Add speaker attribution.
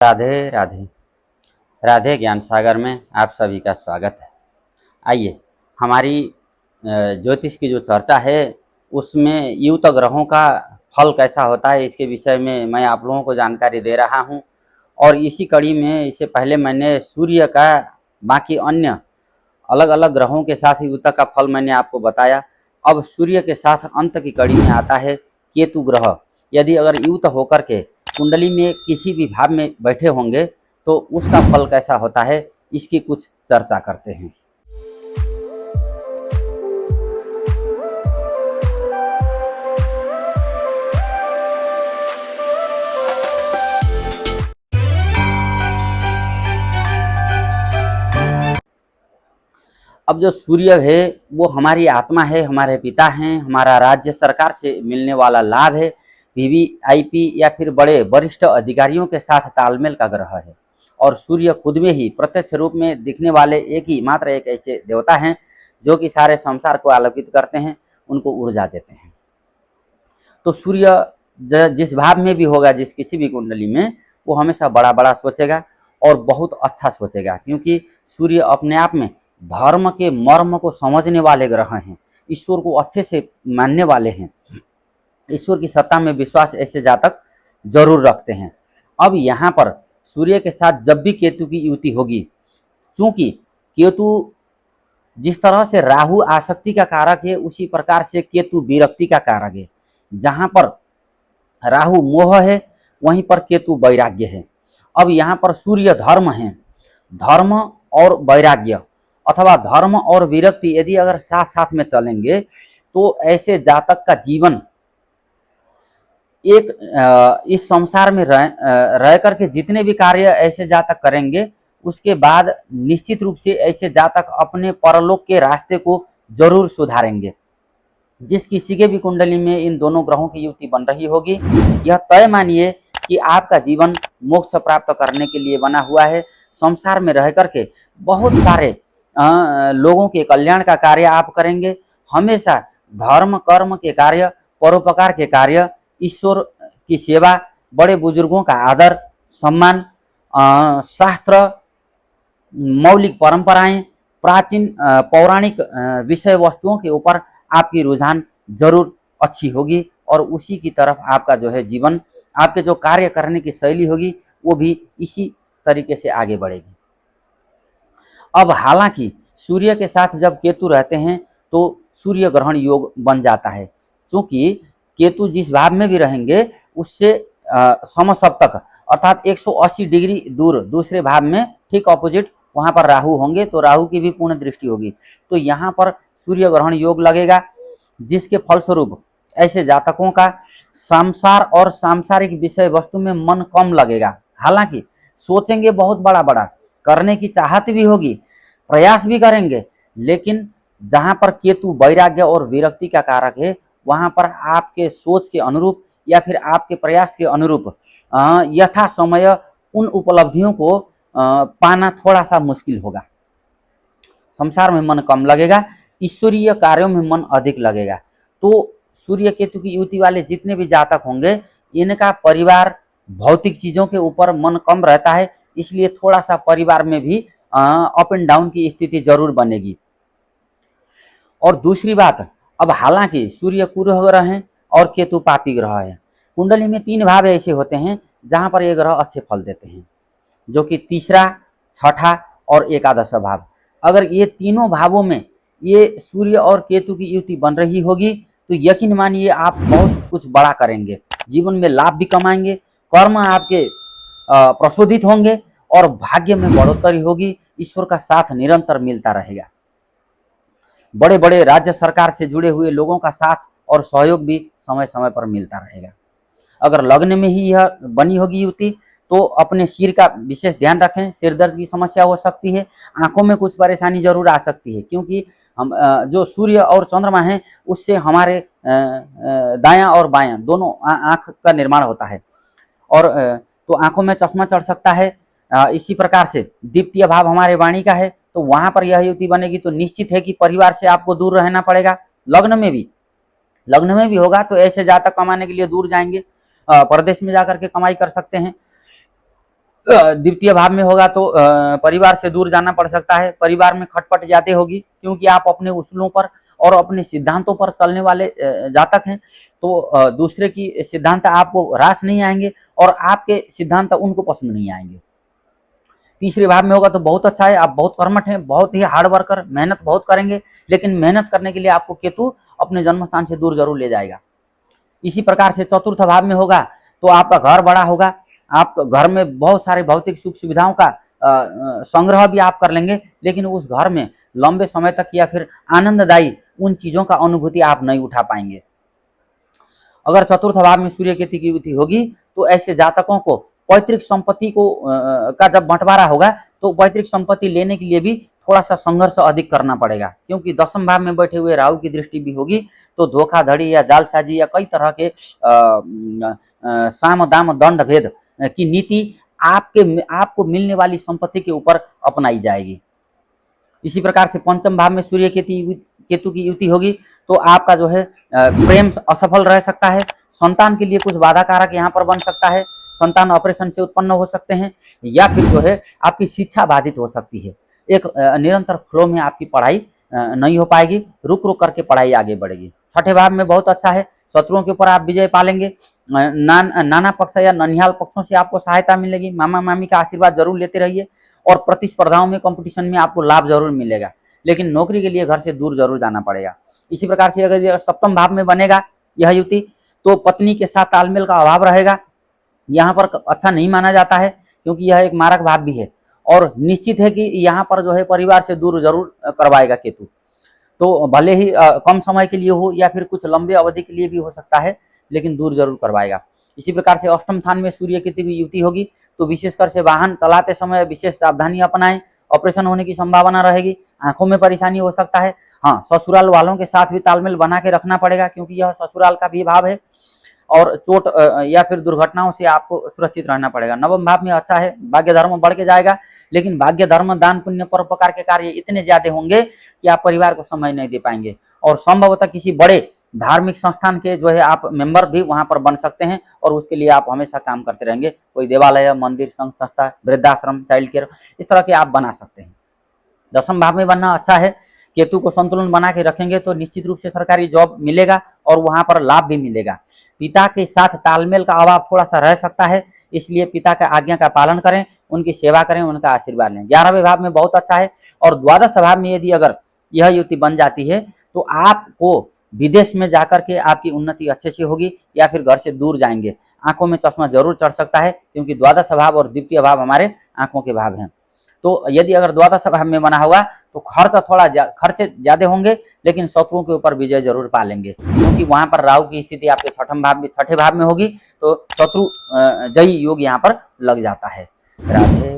Speaker 1: राधे राधे। राधे ज्ञान सागर में आप सभी का स्वागत है। आइए हमारी ज्योतिष की जो चर्चा है उसमें युत ग्रहों का फल कैसा होता है इसके विषय में मैं आप लोगों को जानकारी दे रहा हूं। और इसी कड़ी में इससे पहले मैंने सूर्य का बाकी अन्य अलग अलग ग्रहों के साथ युत का फल मैंने आपको बताया। अब सूर्य के साथ अंत की कड़ी में आता है केतु ग्रह। यदि अगर युत होकर के कुंडली में किसी भी भाव में बैठे होंगे तो उसका फल कैसा होता है इसकी कुछ चर्चा करते हैं। अब जो सूर्य है वो हमारी आत्मा है, हमारे पिता हैं, हमारा राज्य सरकार से मिलने वाला लाभ है, वीवीआईपी या फिर बड़े वरिष्ठ अधिकारियों के साथ तालमेल का ग्रह है। और सूर्य खुद में ही प्रत्यक्ष रूप में दिखने वाले मात्र एक ऐसे देवता हैं जो कि सारे संसार को आलोकित करते हैं, उनको ऊर्जा देते हैं। तो सूर्य जिस भाव में भी होगा, जिस किसी भी कुंडली में, वो हमेशा बड़ा बड़ा सोचेगा और बहुत अच्छा सोचेगा, क्योंकि सूर्य अपने आप में धर्म के मर्म को समझने वाले ग्रह हैं, ईश्वर को अच्छे से मानने वाले हैं, ईश्वर की सत्ता में विश्वास ऐसे जातक जरूर रखते हैं। अब यहाँ पर सूर्य के साथ जब भी केतु की युति होगी, चूंकि केतु जिस तरह से राहु आसक्ति का कारक है उसी प्रकार से केतु विरक्ति का कारक है। जहाँ पर राहु मोह है वहीं पर केतु वैराग्य है। अब यहाँ पर सूर्य धर्म है, धर्म और वैराग्य अथवा धर्म और विरक्ति यदि अगर साथ साथ में चलेंगे तो ऐसे जातक का जीवन इस संसार में रह करके जितने भी कार्य ऐसे जातक करेंगे उसके बाद निश्चित रूप से ऐसे जातक अपने परलोक के रास्ते को जरूर सुधारेंगे। जिस किसी के भी कुंडली में इन दोनों ग्रहों की युति बन रही होगी, यह तय मानिए कि आपका जीवन मोक्ष प्राप्त करने के लिए बना हुआ है। संसार में रह करके बहुत सारे लोगों के कल्याण का कार्य आप करेंगे। हमेशा धर्म कर्म के कार्य, परोपकार के कार्य, ईश्वर की सेवा, बड़े बुजुर्गों का आदर सम्मान, शास्त्र, मौलिक परंपराएं, प्राचीन पौराणिक विषय वस्तुओं के ऊपर आपकी रुझान जरूर अच्छी होगी और उसी की तरफ आपका जो है जीवन, आपके जो कार्य करने की शैली होगी वो भी इसी तरीके से आगे बढ़ेगी। अब हालांकि सूर्य के साथ जब केतु रहते हैं तो सूर्य ग्रहण योग बन जाता है, क्योंकि केतु जिस भाव में भी रहेंगे उससे समसप्तक अर्थात 180 डिग्री दूर दूसरे भाव में ठीक ऑपोजिट वहां पर राहु होंगे, तो राहु की भी पूर्ण दृष्टि होगी। तो यहाँ पर सूर्य ग्रहण योग लगेगा, जिसके फलस्वरूप ऐसे जातकों का संसार और सांसारिक विषय वस्तु में मन कम लगेगा। हालांकि सोचेंगे बहुत बड़ा बड़ा, करने की चाहत भी होगी, प्रयास भी करेंगे, लेकिन जहां पर केतु वैराग्य और विरक्ति का कारक है वहां पर आपके सोच के अनुरूप या फिर आपके प्रयास के अनुरूप यथा समय उन उपलब्धियों को पाना थोड़ा सा मुश्किल होगा। संसार में मन कम लगेगा, ईश्वरीय कार्यों में मन अधिक लगेगा। तो सूर्य केतु की युति वाले जितने भी जातक होंगे इनका परिवार भौतिक चीजों के ऊपर मन कम रहता है, इसलिए थोड़ा सा परिवार में भी अप एंड डाउन की स्थिति जरूर बनेगी। और दूसरी बात, अब हालांकि सूर्य कुरह ग्रह है और केतु पापी ग्रह है। कुंडली में 3 भाव ऐसे होते हैं जहां पर ये ग्रह अच्छे फल देते हैं, जो कि तीसरा, छठा और एकादश भाव। अगर ये तीनों भावों में ये सूर्य और केतु की युति बन रही होगी तो यकीन मानिए आप बहुत कुछ बड़ा करेंगे, जीवन में लाभ भी कमाएंगे, कर्म आपके प्रशोधित होंगे और भाग्य में बढ़ोतरी होगी, ईश्वर का साथ निरंतर मिलता रहेगा। बड़े बड़े राज्य सरकार से जुड़े हुए लोगों का साथ और सहयोग भी समय समय पर मिलता रहेगा। अगर लग्न में ही यह बनी होगी युति तो अपने सिर का विशेष ध्यान रखें, सिर दर्द की समस्या हो सकती है, आंखों में कुछ परेशानी जरूर आ सकती है, क्योंकि हम जो सूर्य और चंद्रमा है उससे हमारे दायां और बायां दोनों आंख का निर्माण होता है और तो आंखों में चश्मा चढ़ सकता है। इसी प्रकार से द्वितीय भाव हमारे वाणी का है, तो वहां पर यह युति बनेगी तो निश्चित है कि परिवार से आपको दूर रहना पड़ेगा। लग्न में भी होगा तो ऐसे जातक कमाने के लिए दूर जाएंगे, परदेश में जाकर के कमाई कर सकते हैं। द्वितीय भाव में होगा तो परिवार से दूर जाना पड़ सकता है, परिवार में खटपट ज्यादा होगी, क्योंकि आप अपने उसूलों पर और अपने सिद्धांतों पर चलने वाले जातक हैं। तो दूसरे की सिद्धांत आपको रास नहीं आएंगे और आपके सिद्धांत उनको पसंद नहीं आएंगे। तीसरे भाव में होगा तो बहुत अच्छा है, आप बहुत कर्मठ हैं, बहुत ही हार्ड वर्कर, मेहनत बहुत करेंगे, लेकिन मेहनत करने के लिए आपको केतु अपने जन्म स्थान से दूर जरूर ले जाएगा। इसी प्रकार से चतुर्थ भाव में होगा तो आपका घर बड़ा होगा, आप घर में बहुत सारे भौतिक सुख सुविधाओं का संग्रह भी आप कर लेंगे, लेकिन उस घर में लंबे समय तक या फिर आनंददायी उन चीजों का अनुभूति आप नहीं उठा पाएंगे। अगर चतुर्थ भाव में सूर्य केतु की युति होगी तो ऐसे जातकों को पैतृक संपत्ति को का जब बंटवारा होगा तो पैतृक संपत्ति लेने के लिए भी थोड़ा सा संघर्ष अधिक करना पड़ेगा, क्योंकि दसम भाव में बैठे हुए राहु की दृष्टि भी होगी तो धोखाधड़ी या जालसाजी या कई तरह के साम दाम दंड भेद की नीति आपको मिलने वाली संपत्ति के ऊपर अपनाई जाएगी। इसी प्रकार से पंचम भाव में सूर्य केतु की युति होगी तो आपका जो है प्रेम असफल रह सकता है, संतान के लिए कुछ बाधा कारक यहाँ पर बन सकता है, संतान ऑपरेशन से उत्पन्न हो सकते हैं, या फिर जो है आपकी शिक्षा बाधित हो सकती है। एक निरंतर फ्लो में आपकी पढ़ाई नहीं हो पाएगी, रुक रुक करके पढ़ाई आगे बढ़ेगी। छठे भाव में बहुत अच्छा है, शत्रुओं के ऊपर आप विजय पालेंगे, नाना पक्ष या ननिहाल पक्षों से आपको सहायता मिलेगी, मामा मामी का आशीर्वाद जरूर लेते रहिए और प्रतिस्पर्धाओं में कंपटीशन में आपको लाभ जरूर मिलेगा, लेकिन नौकरी के लिए घर से दूर जरूर जाना पड़ेगा। इसी प्रकार से अगर सप्तम भाव में बनेगा यह युति तो पत्नी के साथ तालमेल का अभाव रहेगा, यहाँ पर अच्छा नहीं माना जाता है, क्योंकि यह एक मारक भाव भी है और निश्चित है कि यहाँ पर जो है परिवार से दूर जरूर करवाएगा केतु। तो भले ही कम समय के लिए हो या फिर कुछ लंबे अवधि के लिए भी हो सकता है, लेकिन दूर जरूर करवाएगा। इसी प्रकार से अष्टम स्थान में सूर्य केतु की युति होगी तो विशेषकर से वाहन चलाते समय विशेष सावधानी अपनाएं, ऑपरेशन होने की संभावना रहेगी, आंखों में परेशानी हो सकता है। हाँ, ससुराल वालों के साथ भी तालमेल बना के रखना पड़ेगा, क्योंकि यह ससुराल का भी भाव है और चोट या फिर दुर्घटनाओं से आपको सुरक्षित रहना पड़ेगा। नवम भाव में अच्छा है, भाग्य धर्म बढ़ के जाएगा, लेकिन भाग्य धर्म दान पुण्य परोपकार के कार्य इतने ज्यादा होंगे कि आप परिवार को समय नहीं दे पाएंगे और संभवतः किसी बड़े धार्मिक संस्थान के जो है आप मेंबर भी वहां पर बन सकते हैं और उसके लिए आप हमेशा काम करते रहेंगे। कोई देवालय, मंदिर, संघ संस्था, वृद्धाश्रम, चाइल्ड केयर, इस तरह के आप बना सकते हैं। दसम भाव में बनना अच्छा है, केतु को संतुलन बना के रखेंगे तो निश्चित रूप से सरकारी जॉब मिलेगा और वहां पर लाभ भी मिलेगा। पिता के साथ तालमेल का अभाव थोड़ा सा रह सकता है, इसलिए पिता का आज्ञा का पालन करें, उनकी सेवा करें, उनका आशीर्वाद लें। 11वें भाव में बहुत अच्छा है और द्वादश भाव में यदि अगर यह युति बन जाती है तो आपको विदेश में जाकर के आपकी उन्नति अच्छे से होगी या फिर घर से दूर जाएंगे। आंखों में चश्मा जरूर चढ़ सकता है, क्योंकि द्वादश भाव और द्वितीय भाव हमारे आंखों के भाव हैं। तो यदि अगर द्वादश भाव में बना होगा तो खर्चे ज्यादा होंगे, लेकिन शत्रुओं के ऊपर विजय जरूर पा लेंगे, क्योंकि वहां पर राहु की स्थिति आपके छठे भाव में होगी तो शत्रु जयी योग यहाँ पर लग जाता है। राधे